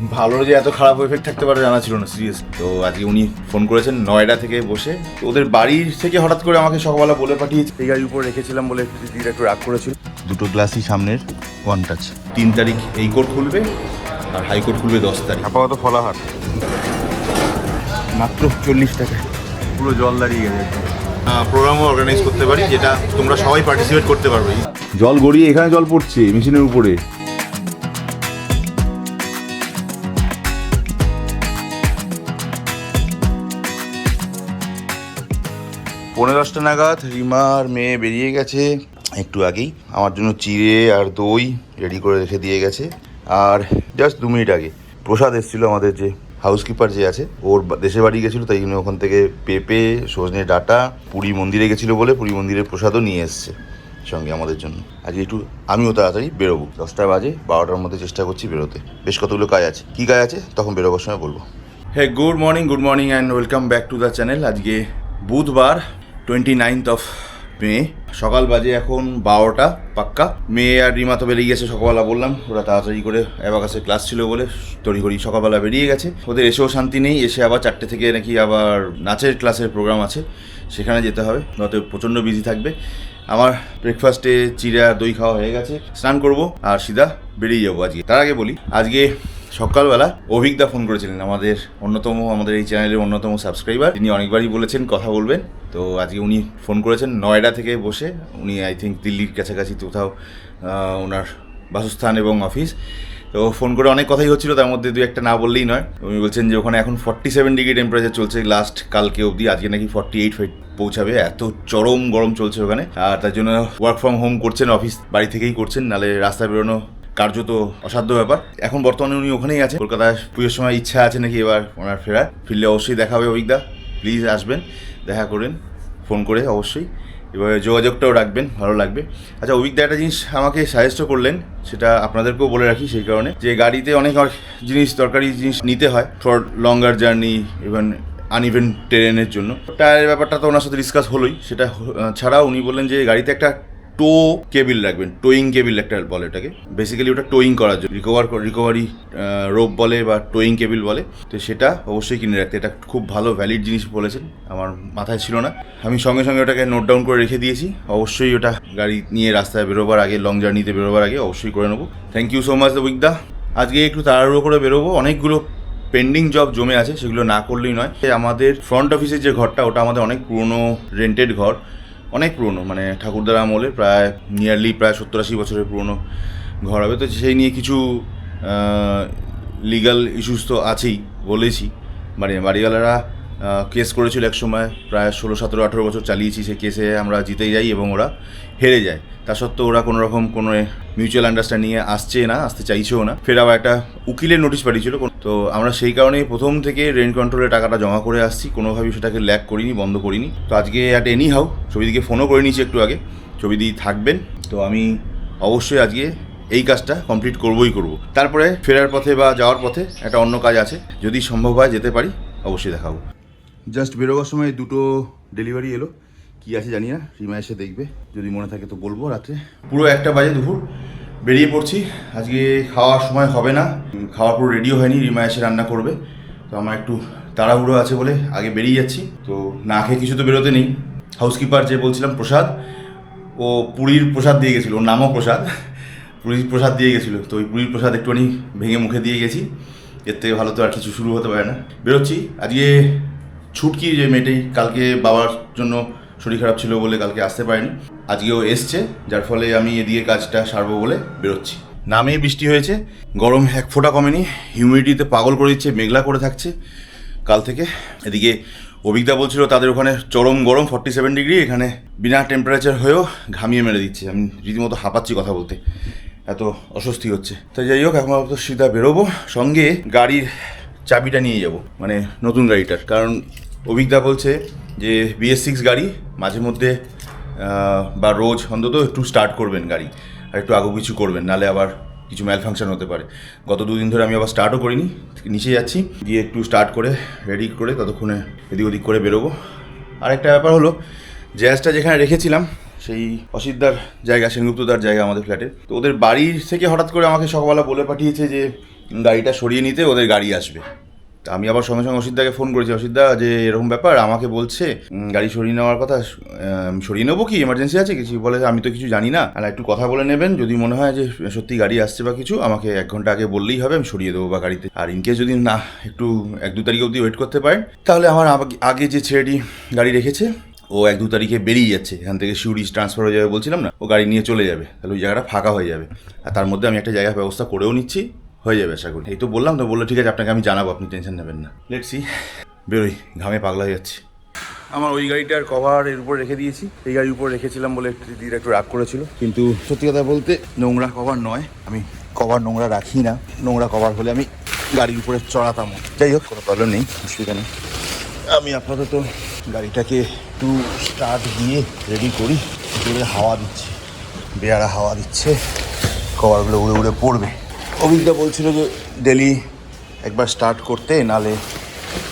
ভালো যে এত খারাপ এফেক্ট থাকতে পারে জানা ছিল না, সিরিয়াস। তো আজকে উনি ফোন করেছেন নয়ডা থেকে বসে, তো ওদের বাড়ির থেকে হঠাৎ করে আমাকে সকালবেলা বলে পাঠিয়েছে। এই গাড়ির উপর রেখেছিলাম বলে দিদিরা একটু রাগ করেছিল। দুটো গ্লাসই সামনের ওয়ান টাচ। 3 তারিখ এই কোর্ট খুলবে আর হাইকোর্ট খুলবে 10 তারিখ। আপাতত ফলাহার মাত্র 40 টাকা, পুরো জল দাঁড়িয়ে গেছে। প্রোগ্রামও অর্গানাইজ করতে পারি, যেটা তোমরা সবাই পার্টিসিপেট করতে পারবে। জল গড়িয়ে এখানে জল পড়ছে মেশিনের উপরে। 9:30 নাগাদ রিমার মেয়ে বেরিয়ে গেছে একটু আগেই। আমার জন্য চিড়ে আর দই রেডি করে রেখে দিয়ে গেছে। আর জাস্ট 2 মিনিট আগে প্রসাদ এসেছিলো, আমাদের যে হাউসকিপার যে আছে ওর দেশের বাড়ি গেছিলো, তাই জন্য ওখান থেকে পেঁপে, সজনে ডাঁটা, পুরী মন্দিরে গেছিলো বলে পুরী মন্দিরের প্রসাদও নিয়ে এসছে সঙ্গে আমাদের জন্য। আজকে একটু আমিও তাড়াতাড়ি বেরোবো, 10টা বাজে, 12টার মধ্যে চেষ্টা করছি বেরোতে। বেশ কতগুলো কাজ আছে, কী কাজ আছে তখন বেরোবার সময় বলবো। হ্যাঁ, good morning and welcome back to the channel. আজকে বুধবার 29th of মে, সকাল বাজে এখন 12টা পাক্কা। মেয়ে আর রিমা তো বেরিয়ে গেছে সকালবেলা, বললাম ওরা তাড়াতাড়ি করে অ্যাবাকাসের ক্লাস ছিল বলে তড়িঘড়ি সকালবেলা বেরিয়ে গেছে। ওদের এসেও শান্তি নেই, এসে আবার 4টে থেকে নাকি আবার নাচের ক্লাসের প্রোগ্রাম আছে, সেখানে যেতে হবে, নয়তো প্রচণ্ড বিজি থাকবে। আমার ব্রেকফাস্টে চিড়া দই খাওয়া হয়ে গেছে, স্নান করবো আর সিধা বেরিয়ে যাবো আজকে। তার আগে বলি, আজকে সকালবেলা অভিজ্ঞতা ফোন করেছিলেন, আমাদের এই চ্যানেলের অন্যতম সাবস্ক্রাইবার। তিনি অনেকবারই বলেছেন কথা বলবেন, তো আজকে উনি ফোন করেছেন নয়ডা থেকে বসে। উনি আই থিঙ্ক দিল্লির কাছাকাছি কোথাও ওনার বাসস্থান এবং অফিস। তো ফোন করে অনেক কথাই হচ্ছিল, তার মধ্যে 2-1টা না বললেই নয়। উনি বলছেন যে ওখানে এখন 47 ডিগ্রি টেম্পারেচার চলছে, লাস্ট কালকে অবধি, আজকে নাকি 48 পৌঁছাবে। এত চরম গরম চলছে ওখানে, আর তার জন্য ওয়ার্ক ফ্রম হোম করছেন, অফিস বাড়ি থেকেই করছেন, নাহলে রাস্তায় বেরোনো কার্যত অসাধ্য ব্যাপার। এখন বর্তমানে উনি ওখানেই আছেন। কলকাতায় পুজোর সময় ইচ্ছা আছে নাকি এবার ওনার ফেরার, ফিরলে অবশ্যই দেখা হবে। অভিজ্ঞতা প্লিজ আসবেন, দেখা করেন ফোন করে অবশ্যই, এবারে যোগাযোগটাও রাখবেন, ভালো লাগবে। আচ্ছা, অভিজ্ঞতা একটা জিনিস আমাকে সাজেস্টও করলেন, সেটা আপনাদেরকেও বলে রাখি, সেই কারণে যে গাড়িতে অনেক জিনিস, দরকারি জিনিস নিতে হয় for longer journey, even uneven টেরেনের জন্য। টায়ারের ব্যাপারটা তো ওনার সাথে ডিসকাস হলোই, সেটা ছাড়াও উনি বললেন যে গাড়িতে একটা টো কেবিল রাখবেন, টোয়িং কেবিল একটা বলে এটাকে, বেসিক্যালি ওটা টোয়িং করার জন্য, রিকভারি রোপ বলে বা টোয়িং কেবিল বলে। তো সেটা অবশ্যই কিনে রাখতে, এটা খুব ভালো ভ্যালিড জিনিস বলেছেন, আমার মাথায় ছিল না। আমি সঙ্গে সঙ্গে ওটাকে নোট ডাউন করে রেখে দিয়েছি। অবশ্যই ওটা গাড়ি নিয়ে রাস্তায় বেরোবার আগে, লং জার্নিতে বেরোবার আগে অবশ্যই করে নেবো। থ্যাংক ইউ সো মাচ উইকদা। আজকে একটু তাড়াহুড়ো করে বেরোবো, অনেকগুলো পেন্ডিং জব জমে আছে, সেগুলো না করলেই নয়। আমাদের ফ্রন্ট অফিসের যে ঘরটা, ওটা আমাদের অনেক পুরনো রেন্টেড ঘর, অনেক পুরনো, মানে ঠাকুরদার আমলে, প্রায় 70-80 বছরের পুরনো ঘর হবে। তো সেই নিয়ে কিছু লিগাল ইস্যুস তো আছেই, বলেছি। মানে বাড়িওয়ালারা কেস করেছিল এক সময়, প্রায় 16-17-18 বছর চালিয়েছি, সেই কেসে আমরা জিতে যাই এবং ওরা হেরে যায়। তা সত্ত্বেও ওরা কোনো রকম কোনো মিউচুয়াল আন্ডারস্ট্যান্ডিংয়ে আসতে চাইছেও না। ফের আবার একটা উকিলের নোটিশ পাঠিয়েছিল। তো আমরা সেই কারণেই প্রথম থেকে রেন্ট কন্ট্রোলে টাকাটা জমা করে আসছি, কোনোভাবেই সেটাকে ল্যাক করিনি, বন্ধ করিনি। তো আজকে অ্যাট এনি হাউ ছবিদিকে ফোনও করে নিয়েছি একটু আগে, ছবিদি থাকবেন। তো আমি অবশ্যই আজকে এই কাজটা কমপ্লিট করবই করব। তারপরে ফেরার পথে বা যাওয়ার পথে একটা অন্য কাজ আছে, যদি সম্ভব হয় যেতে পারি, অবশ্যই দেখাবো। জাস্ট বেরোবার সময় 2টো ডেলিভারি এলো, কী আছে জানি না, রিমা এসে দেখবে, যদি মনে থাকে তো বলবো। রাত্রে পুরো 1টা বাজে দুপুর, বেরিয়ে পড়ছি। আজকে খাওয়ার সময় হবে না, খাওয়া পুরো রেডিও হয়নি, রিমা এসে রান্না করবে। তো আমার একটু তাড়াহুড়ো আছে বলে আগে বেরিয়ে যাচ্ছি। তো না খেয়ে কিছু তো বেরোতে নেই। হাউসকিপার যে বলছিলাম প্রসাদ, ও পুরীর প্রসাদ দিয়ে গেছিলো, ওর নামও প্রসাদ, পুরীর প্রসাদ দিয়ে গেছিলো। তো ওই পুরীর প্রসাদ একটুখানি ভেঙে মুখে দিয়ে গেছি, এর থেকে ভালো তো আর কিছু শুরু হতে পারে না। বেরোচ্ছি আজকে। ছুটকি যে মেয়েটাই কালকে বাবার জন্য শরীর খারাপ ছিল বলে কালকে আসতে পারেনি, আজকেও এসছে, যার ফলে আমি এদিকে কাজটা সারবো বলে বেরোচ্ছি। নামেই বৃষ্টি হয়েছে, গরম এক ফোঁটা কমেনি, হিউমিডিটিতে পাগল করে দিচ্ছে, মেঘলা করে থাকছে কাল থেকে। এদিকে অভিজ্ঞতা বলছিল তাদের ওখানে চরম গরম, 47 ডিগ্রি, এখানে বিনা টেম্পারেচার হয়েও ঘামিয়ে মেরে দিচ্ছে। আমি রীতিমতো হাঁপাচ্ছি কথা বলতে, এত অস্বস্তি হচ্ছে। তাই যাই হোক, এখন তো সিধা বেরোবো, সঙ্গে গাড়ির চাবিটা নিয়ে যাব, মানে নতুন গাড়িটার। কারণ অভিজ্ঞতা বলছে যে BS6 গাড়ি মাঝে মধ্যে বা রোজ অন্তত একটু স্টার্ট করবেন গাড়ি, আর একটু আগু কিছু করবেন, নাহলে আবার কিছু ম্যালফাংশন হতে পারে। গত 2 দিন ধরে আমি আবার স্টার্টও করিনি, নিচে যাচ্ছি, গিয়ে একটু স্টার্ট করে রেডি করে ততক্ষণে এদিক ওদিক করে বেরোবো। আরেকটা ব্যাপার হলো, জ্যাজটা যেখানে রেখেছিলাম, সেই অসিতদার জায়গা, সেনগুপ্তদার জায়গা আমাদের ফ্ল্যাটে, তো ওদের বাড়ির থেকে হঠাৎ করে আমাকে সকালবেলা বলে পাঠিয়েছে যে গাড়িটা সরিয়ে নিতে ওদের গাড়ি আসবে। তা আমি আবার সঙ্গে সঙ্গে অসিতদাকে ফোন করেছি, অসিতদা যে এরকম ব্যাপার আমাকে বলছে গাড়ি সরিয়ে নেওয়ার কথা, সরিয়ে নেবো কি এমার্জেন্সি আছে কিছু? বলে আমি তো কিছু জানি না, আর একটু কথা বলে নেবেন, যদি মনে হয় যে সত্যি গাড়ি আসছে বা কিছু আমাকে 1 ঘন্টা আগে বললেই হবে, আমি সরিয়ে দেবো বা গাড়িতে। আর ইনকেস যদি না একটু 1-2 তারিখ অবধি ওয়েট করতে পারেন, তাহলে আমার আগে যে ছেলেটি গাড়ি রেখেছে ও 1-2 তারিখে বেরিয়ে যাচ্ছে এখান থেকে, শিউরি ট্রান্সফার হয়ে যাবে বলছিলাম না, ও গাড়ি নিয়ে চলে যাবে, তাহলে ওই জায়গাটা ফাঁকা হয়ে যাবে। আর তার মধ্যে আমি একটা জায়গার ব্যবস্থা করেও নিচ্ছি, হয়ে যাবে আশা করি। এই তো বললাম, তো বললো ঠিক আছে আপনাকে আমি জানাবো, আপনি টেনশন নেবেন না। লেটস সি, বেরোই, ঘামে পাগলা হয়ে যাচ্ছে। আমার ওই গাড়িটার কভার এর উপর রেখে দিয়েছি, এই গাড়ির উপর রেখেছিলাম বলে দিদিরা একটু রাগ করেছিল, কিন্তু সত্যি কথা বলতে নোংরা কভার নয়, আমি কভার নোংরা রাখি না, নোংরা কভার হলে আমি গাড়ির উপরে চড়াতাম। যাই হোক, কোনো প্রবলেম নেই, অসুবিধা নেই। আমি আপাতত গাড়িটাকে একটু স্টার্ট দিয়ে রেডি করি, জোরে হাওয়া দিচ্ছে, বেয়ারা হাওয়া দিচ্ছে, কভারগুলো উড়ে উড়ে পড়বে। অভিজ্ঞতা বলছিল যে ডেলি একবার স্টার্ট করতে, নালে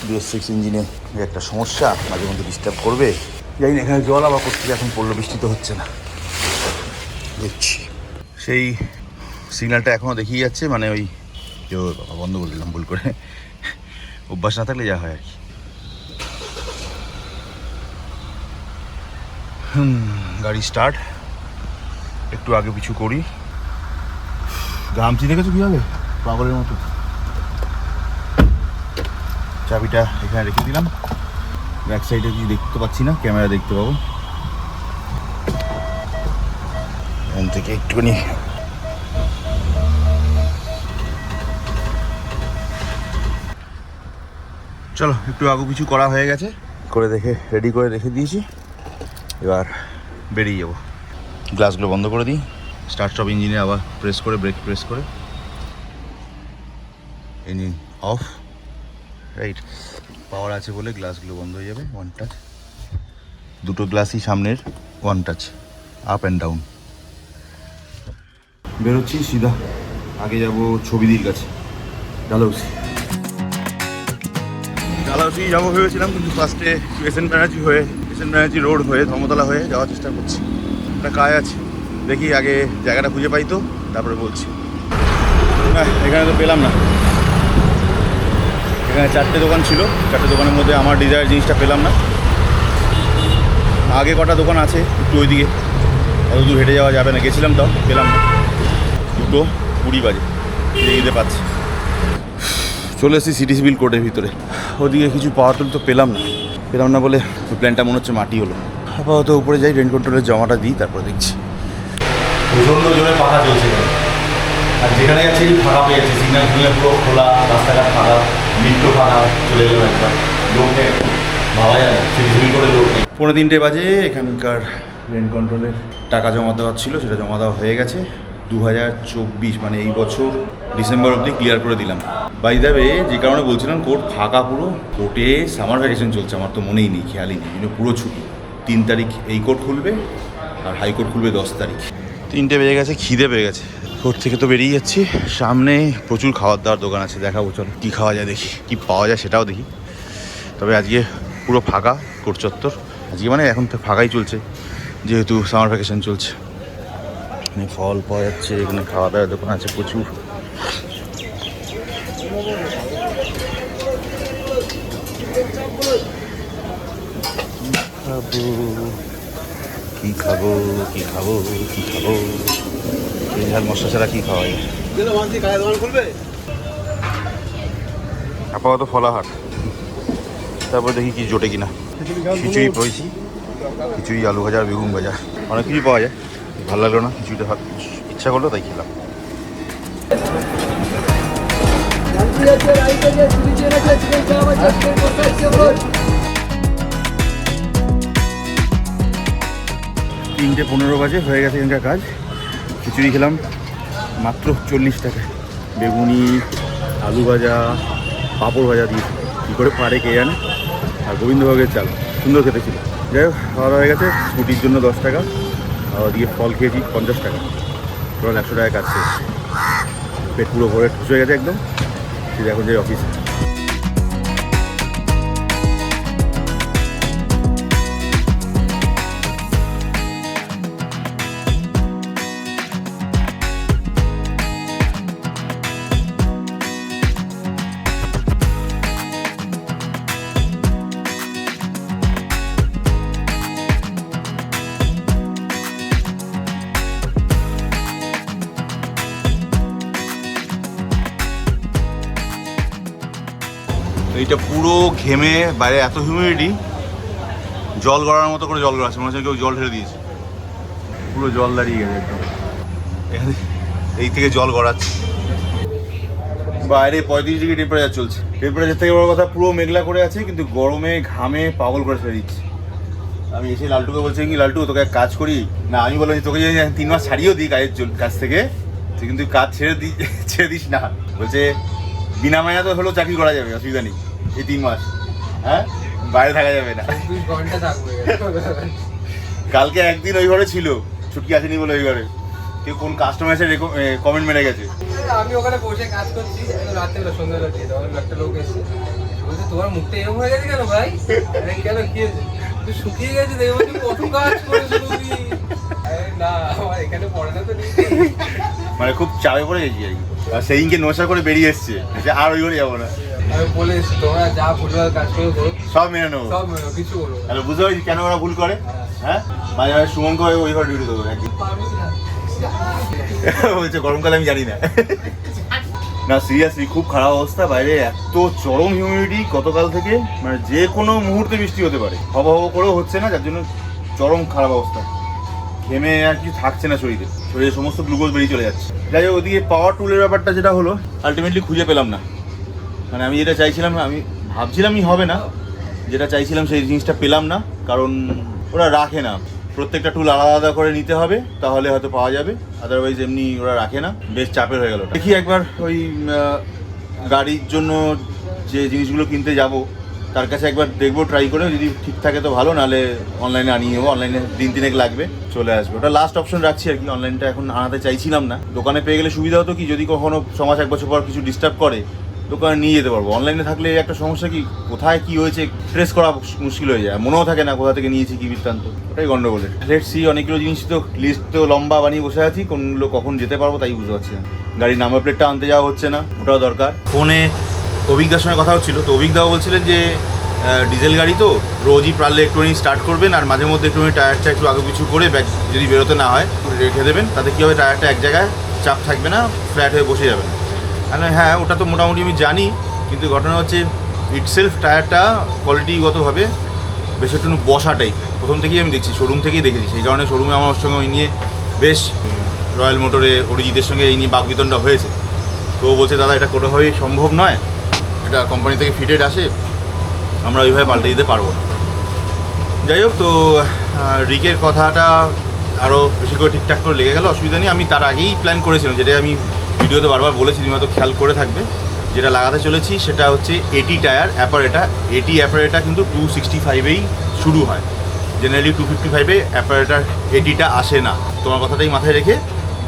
BS6 ইঞ্জিনে একটা সমস্যা, মাঝে মধ্যে ডিস্টার্ব করবে। জানি না এখানে জল আবার করতে এখন পড়লো, বৃষ্টি তো হচ্ছে না, দেখছি। সেই সিগন্যালটা এখনও দেখিয়ে যাচ্ছে, মানে ওই বাবা বন্ধ করে দিলাম ভুল করে, অভ্যাস না থাকলে যা হয় আর কি। গাড়ি স্টার্ট, একটু আগে পিছু করি। ঘামছি দেখেছো কীভাবে পাগলের মতো। চাবিটা এখানে রেখে দিলাম, ব্যাক সাইডে কিছু দেখতে পাচ্ছি না, ক্যামেরা দেখতে পাবো। এখান থেকে একটুখানি চলো, একটু আগু পিছু করা হয়ে গেছে, করে দেখে রেডি করে রেখে দিয়েছি, এবার বেরিয়ে যাবো। গ্লাসগুলো বন্ধ করে দিই, স্টার্ট স্টপ ইঞ্জিনে আবার প্রেস করে, ব্রেক প্রেস করে, ইঞ্জিন অফ, রাইট। পাওয়ার আছে বলে গ্লাসগুলো বন্ধ হয়ে যাবে, 1 টাচ, দুটো গ্লাসই সামনের 1 টাচ, আপ অ্যান্ড ডাউন। বেরোচ্ছি সিধা, আগে যাব ছবিদির কাছে, ডালহৌসি যাবো ভেবেছিলাম, কিন্তু ফার্স্টে এসএন ব্যানার্জি রোড হয়ে ধর্মতলা হয়ে যাওয়ার চেষ্টা করছি। একটা কাজ আছে, দেখি আগে জায়গাটা খুঁজে পাই তো তারপরে বলছি। না, এখানে তো পেলাম না, এখানে 4টে দোকান ছিল, 4টে দোকানের মধ্যে আমার ডিজায়ার জিনিসটা পেলাম না। আগে কটা দোকান আছে একটু ওইদিকে, অত দূর হেঁটে যাওয়া যাবে না, গেছিলাম তাও পেলাম না। 2:20 বাজে, যেতে পাচ্ছি। চলে এসেছি সিটি সিভিল কোর্টের ভিতরে, ওদিকে কিছু পাওয়ার টুল তো পেলাম না বলে প্ল্যানটা মনে হচ্ছে মাটি হলো। আপাতত উপরে যাই, রেন কন্ট্রোলের জমাটা দিই, তারপর দেখছি। প্রচণ্ড জোরে পাখা চলছে, আর যেখানে যাচ্ছে ফাঁকা পেয়ে যাচ্ছে, সিগন্যাল খুলে পুরো খোলা, রাস্তাঘাট ফাঁকা, মিট্রো ফাঁকা, চলে গেল একবার, লোক নেই, ভাবা যায় না সিটি করে লোক নেই। 3:45 বাজে, এখানকার রেন কন্ট্রোলের টাকা জমা দেওয়ার ছিল, সেটা জমা দেওয়া হয়ে গেছে। 2024 মানে এই বছর ডিসেম্বর অবধি ক্লিয়ার করে দিলাম। বাই দ্য ওয়ে, যে কারণে বলছিলাম কোর্ট ফাঁকা পুরো, কোর্টে সামার ভ্যাকেশন চলছে, আমার তো মনেই নেই, খেয়ালই নেই, কিন্তু পুরো ছুটি। 3 তারিখ এই কোর্ট খুলবে, আর হাইকোর্ট খুলবে 10 তারিখ। 3টে বেজে গেছে, খিদে পেয়ে গেছে। কোর্ট থেকে তো বেরিয়ে যাচ্ছি, সামনে প্রচুর খাবার দাওয়ার দোকান আছে, দেখাবো চলো কী খাওয়া যায়, দেখি কী পাওয়া যায় সেটাও দেখি। তবে আজকে পুরো ফাঁকা কোর্ট চত্বর, আজকে মানে এখন তো ফাঁকাই চলছে, যেহেতু সামার ভ্যাকেশন চলছে। এখানে ফল পাওয়া যাচ্ছে, এখানে খাওয়া দাওয়ার দোকান আছে প্রচুর। কি খাবো ঝাল মশলা ছাড়া কি খাওয়া যায়? আপাতত ফলাহার, তারপর দেখি কি জোটে কিনা। খিচুড়ি পেয়েছি, খিচুড়ি, আলু ভাজা, বেগুন ভাজা, অনেক কিছু পাওয়া যায়। ভালো লাগলো না খিচুড়িটা, ইচ্ছা করলো তাই খেলাম। তিনটে 15 বাজে, হয়ে গেছে এখানকার কাজ। খিচুড়ি খেলাম মাত্র 40 টাকায়, বেগুনি, আলু ভাজা, পাঁপড় ভাজা দিয়ে, কী করে পারে কে জানে, আর গোবিন্দভোগের চাল, সুন্দর খেতে ছিল। যাই হোক, খাওয়া হয়ে গেছে। স্কুটির জন্য 10 টাকা, আর ওদিকে ফল খেয়েছি 50 টাকা, টোটাল 100 টাকা কাজ শেষ। পেট পুরো ভরে ঠুস হয়ে গেছে একদম। এখন যাই অফিসে। এইটা পুরো ঘেমে বাইরে এত হিউমিডিটি, জল গড়ার মতো করে জল গড়াচ্ছে, মনে হচ্ছে কেউ জল ঢেলে দিয়েছে, পুরো জল দাঁড়িয়ে গেছে একদম। এখানে এই থেকে জল গড়াচ্ছে। বাইরে 35 ডিগ্রি টেম্পারেচার চলছে। টেম্পারেচার থেকে বড় কথা পুরো মেঘলা করে আছে, কিন্তু গরমে ঘামে পাগল করে ছেড়ে দিচ্ছে। আমি এসে লালটুকে বলছি কি লালটু তোকে এক কাজ করি না, আমি বললাম তোকে যদি 3 মাস ছাড়িয়েও দিই কাজ থেকে, তুই কিন্তু কাজ ছেড়ে দিস না। বলছে বিনা মাইনা তো হলেও চাকরি করা যাবে, অসুবিধা নেই, এই 3 মাস হ্যাঁ বাইরে থাকা যাবে না। কালকে একদিন ওই ঘরে ছিল, ছুটি আসেনি বলে ওই ঘরে কেউ কোন কাস্টমার এসে কমেন্ট মেরে গেছে। আমি ওখানে বসে কাজ করছি, রাত্রে সন্ধ্যাবেলা দিয়ে তখন একটা লোক এসেছে, বলছে তোমার মুখটা এরকম হয়ে গেছে কেন ভাই? কেন কি হয়েছে? তুই শুকিয়ে গেছে, দেখবো তুই কত কাজ করেছো তুমি। না আমার এখানে পড়ে না তো নেই, মানে খুব চাপে পড়ে গেছি আর কি। আর সেইদিনকে নশা করে বেরিয়ে এসছে যে আর ওই ঘরে যাবো না। আমি বলে এসেছি তোমরা যা ভুলভাল কাজ করে করো, সব মেনে নেবো, সব মেনো, কিছু বলবো না। তাহলে বুঝতে পারছি কেন ওরা ভুল করে। হ্যাঁ মাঝে মাঝে সুমনকে ওই ঘরে ডিউটি দেবো একদিন। বলছে গরমকালে আমি জানি না। না সিরিয়াসলি খুব খারাপ অবস্থা, বাইরে এত চরম হিউমিডিটি গতকাল থেকে, মানে যে কোনো মুহূর্তে বৃষ্টি হতে পারে, হব করেও হচ্ছে না, যার জন্য চরম খারাপ অবস্থা। ঘেমে আর কিছু থাকছে না শরীরে, শরীরে সমস্ত গ্লুকোজ বেরিয়ে চলে যাচ্ছে। যাই হোক ওদিকে পাওয়ার টুলের ব্যাপারটা যেটা হলো আলটিমেটলি খুঁজে পেলাম না। মানে আমি যেটা চাইছিলাম, আমি ভাবছিলামই হবে না, যেটা চাইছিলাম সেই জিনিসটা পেলাম না, কারণ ওরা রাখে না। প্রত্যেকটা টুল আলাদা আলাদা করে নিতে হবে, তাহলে হয়তো পাওয়া যাবে, আদারওয়াইজ এমনি ওরা রাখে না। বেশ চাপের হয়ে গেল। দেখি একবার ওই গাড়ির জন্য যে জিনিসগুলো কিনতে যাব তার কাছে একবার দেখবো, ট্রাই করে, যদি ঠিক থাকে তো ভালো, নাহলে অনলাইনে আনিয়ে নেবো। অনলাইনে 3-3 লাগবে, চলে আসবে। ওটা লাস্ট অপশন রাখছি আর কি, অনলাইনটা এখন আনাতে চাইছিলাম না। দোকানে পেয়ে গেলে সুবিধা হতো কি, যদি কখনো 6 মাস 1 বছর পর কিছু ডিস্টার্ব করে দোকানে নিয়ে যেতে পারবো। অনলাইনে থাকলে একটা সমস্যা কি, কোথায় কি হয়েছে ট্রেস করা মুশকিল হয়ে যায়, মনেও থাকে না কোথা থেকে নিয়েছি কি বৃত্তান্ত, ওটাই গন্ডগোলের। লেটস সি, অনেকগুলো জিনিস তো লিস্ট তো লম্বা বানিয়ে বসে আছি, কোনগুলো কখন যেতে পারবো তাই বুঝতে পারছি না। গাড়ির নাম্বার প্লেটটা আনতে যাওয়া হচ্ছে না, ওটাও দরকার। ফোনে অভিজ্ঞতার সঙ্গে কথা হচ্ছিল, তো অভিজ্ঞতাও বলছিলেন যে ডিজেল গাড়ি তো রোজই পারলে একটুখানি স্টার্ট করবেন, আর মাঝে মধ্যে একটুখানি টায়ারটা একটু আগে কিছু করে ব্যাগ যদি বেরোতে না হয় রেখে দেবেন, তাতে কী হবে টায়ারটা এক জায়গায় চাপ থাকবে না, ফ্ল্যাট হয়ে বসে যাবে। হ্যাঁ ওটা তো মোটামুটি আমি জানি, কিন্তু ঘটনা হচ্ছে ইটসেলফ টায়ারটা কোয়ালিটিগতভাবে বেশ একটু বসা টাইপ, প্রথম থেকেই আমি দেখছি, শোরুম থেকেই দেখেছি। সেই কারণে শোরুমে আমার সঙ্গে ওই নিয়ে বেশ রয়্যাল মোটরে অরিজিতের সঙ্গে এই নিয়ে বাকবিতণ্ডা হয়েছে। তো ও বলছে দাদা এটা কোনোভাবেই সম্ভব নয়, এটা কোম্পানি থেকে ফিটেড আসে, আমরা ওইভাবে পাল্টে দিতে পারবো না। যাই হোক, তো রিকের কথাটা আরও বেশি করে ঠিকঠাক করে লেগে গেল, অসুবিধা নেই। আমি তার আগেই প্ল্যান করেছিলাম, যেটা আমি ভিডিওতে বারবার বলেছি, তুমি হয়তো খেয়াল করে থাকবে, যেটা লাগাতে চলেছি সেটা হচ্ছে এটি টায়ার অ্যাপারেটা। এটি অ্যাপারেটা কিন্তু 265-এই শুরু হয়, জেনারেলি 255-এ অ্যাপারেটার এটিটা আসে না। তোমার কথাটাই মাথায় রেখে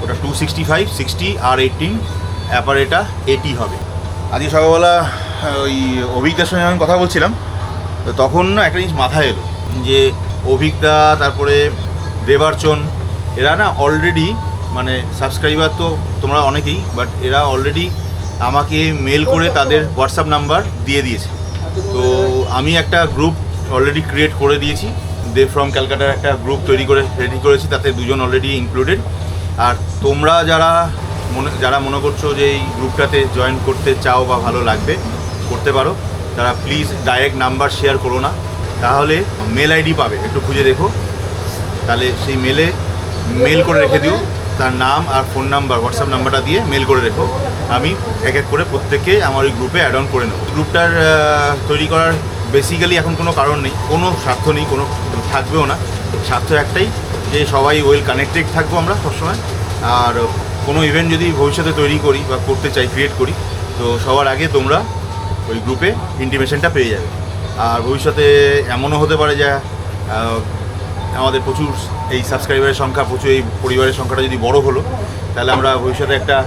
ওটা 265, 60 আর 18 অ্যাপারেটা এটি হবে। আজকে সকালবেলা ওই অভিজ্ঞতার সঙ্গে আমি কথা বলছিলাম, তো তখন না একটা জিনিস মাথায় এলো যে অভিজ্ঞতা, তারপরে দেবার্চন, এরা না অলরেডি মানে সাবস্ক্রাইবার তো তোমরা অনেকেই, বাট এরা অলরেডি আমাকে মেল করে তাদের হোয়াটসঅ্যাপ নাম্বার দিয়ে দিয়েছে। তো আমি একটা গ্রুপ অলরেডি ক্রিয়েট করে দিয়েছি, দে ফ্রম ক্যালকাটার একটা গ্রুপ তৈরি করে রেডি করেছি, তাতে 2 জন অলরেডি ইনক্লুডেড। আর তোমরা যারা মনে করছো যে এই গ্রুপটাতে জয়েন করতে চাও বা ভালো লাগবে, করতে পারো, তারা প্লিজ ডাইরেক্ট নাম্বার শেয়ার করো না, তাহলে মেল আইডি পাবে, একটু খুঁজে দেখো, তাহলে সেই মেল করে রেখে দিও, তার নাম আর ফোন নাম্বার হোয়াটসঅ্যাপ নাম্বারটা দিয়ে মেল করে রেখো। আমি এক এক করে প্রত্যেককে আমার ওই গ্রুপে অ্যাড অন করে নেব। গ্রুপটার তৈরি করার বেসিক্যালি এখন কোনো কারণ নেই, কোনো স্বার্থ নেই, কোনো থাকবেও না। স্বার্থ একটাই যে সবাই ওয়েল কানেক্টেড থাকবো আমরা সবসময়, আর কোনো ইভেন্ট যদি ভবিষ্যতে তৈরি করি বা করতে চাই, ক্রিয়েট করি, তো সবার আগে তোমরা ওই গ্রুপে ইন্টিমেশনটা পেয়ে যাবে। আর ভবিষ্যতে এমনও হতে পারে যে আমাদের প্রচুর এই সাবস্ক্রাইবারের সংখ্যা, প্রচুর এই পরিবারের সংখ্যাটা যদি বড় হলো, তাহলে আমরা ভবিষ্যতে একটা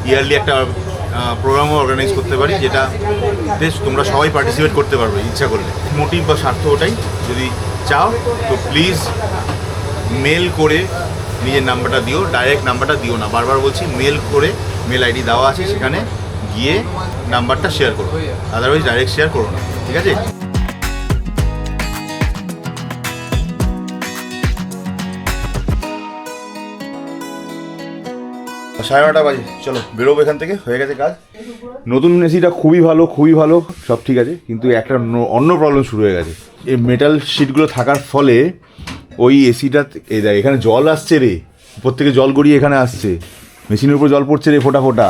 ইয়ারলি একটা প্রোগ্রামও অর্গানাইজ করতে পারি, যেটা বেশ তোমরা সবাই পার্টিসিপেট করতে পারবে ইচ্ছা করলে। মোটিভ বা স্বার্থ ওটাই, যদি চাও তো প্লিজ মেল করে নিজের নাম্বারটা দিও, ডাইরেক্ট নাম্বারটা দিও না, বারবার বলছি, মেল করে, মেল আইডি দেওয়া আছে, সেখানে গিয়ে নাম্বারটা শেয়ার করো, আদারওয়াইজ ডাইরেক্ট শেয়ার করো না, ঠিক আছে? 9:30 বাজে, চলো বেরোবো এখান থেকে, হয়ে গেছে কাজ। নতুন এসিটা খুবই ভালো, সব ঠিক আছে, কিন্তু একটা অন্য প্রবলেম শুরু হয়ে গেছে। এই মেটাল শিটগুলো থাকার ফলে ওই এসিটা এখানে জল আসছে রে, উপর থেকে জল গড়িয়ে এখানে আসছে, মেশিনের উপর জল পড়ছে রে ফোঁটা ফোঁটা।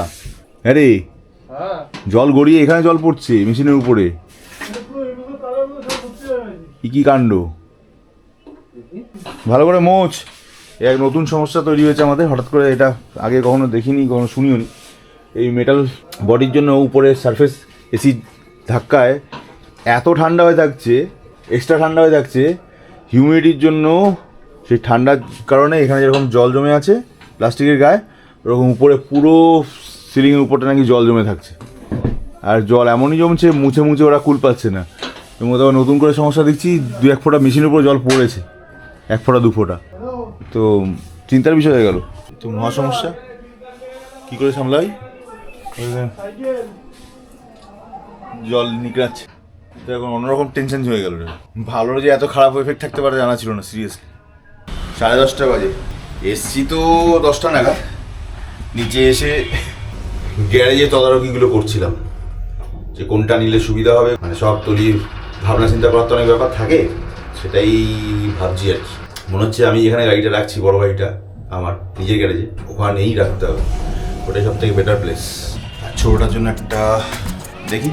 হ্যাঁ রে, জল গড়িয়ে এখানে জল পড়ছে মেশিনের উপরে, কি কাণ্ড। ভালো করে মোচ। এক নতুন সমস্যা তৈরি হয়েছে আমাদের হঠাৎ করে, এটা আগে কখনো দেখিনি, কখনো শুনিও নি। এই মেটাল বডির জন্য উপরে সারফেস এসি ধাক্কায় এত ঠান্ডা হয়ে থাকছে, এক্সট্রা ঠান্ডা হয়ে থাকছে, হিউমিডিটির জন্য সেই ঠান্ডার কারণে এখানে যেরকম জল জমে আছে প্লাস্টিকের গায়ে, ওরকম উপরে পুরো সিলিংয়ের উপরটা নাকি জল জমে থাকছে। আর জল এমনই জমছে, মুছে মুছে ওরা কুল পাচ্ছে না। এবং ওদের নতুন করে সমস্যা দেখছি, 2-1 ফোঁটা মেশিনের উপরে জল পড়েছে, 1 ফোঁটা 2 ফোঁটা। তো চিন্তার বিষয় হয়ে গেল, তো মহা সমস্যা, কী করে সামলাই। জল নিকড়াচ্ছে, তো এখন অন্যরকম টেনশন হয়ে গেল। ভালো যে এত খারাপ এফেক্ট থাকতে পারে জানা ছিল না, সিরিয়াসলি। 10:30 বাজে এসছি তো 10টা নাগাদ, নিচে এসে গ্যারেজে তদারকিগুলো করছিলাম যে কোনটা নিলে সুবিধা হবে, মানে সব তলির ভাবনা চিন্তা করার তো অনেক ব্যাপার থাকে, সেটাই ভাবছি আর কি। মনে হচ্ছে আমি এখানে গাড়িটা রাখছি, বড় গাড়িটা আমার নিজের গ্যারেজে, ওখানেই রাখতে হবে, ওটাই সব থেকে বেটার প্লেস। ছোটোটার জন্য একটা দেখি